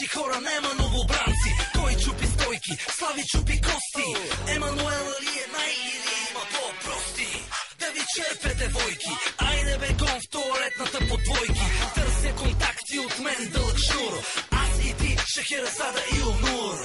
наши хора нема новобранци. Кой чупи стойки, Слави чупи кости. Емануела ли е или има по-прости? Да ви черпе девойки, айде бегом в туалетната по двойки. Търся контакти от мен дълъг шнур. Аз и ти, Шехерезада и Онур.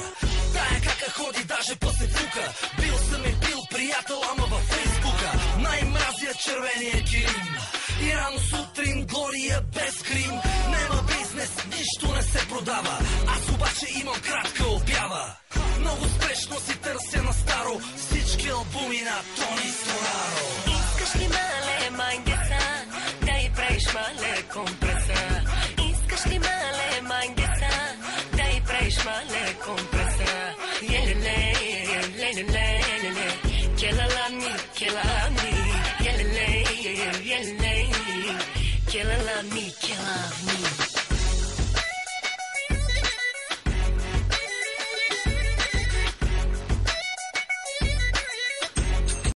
Тая кака ходи даже по сепука. Бил съм и бил приятел, ама във Фейсбука. Най-мразия червения килим. И рано сутрин Глория без грим. Нема бизнес, нищо не се продава. Аз обаче имам кратка обява. Много спешно си търся на старо всички албуми на Тони Стораро. Искаш ли мале мангеса, да й правиш мале компреса? Искаш ли мале мангеса, да й правиш мале компреса? Елеле, елеле, елеле, келалами, келалами, елеле, елеле, келалами, келалами.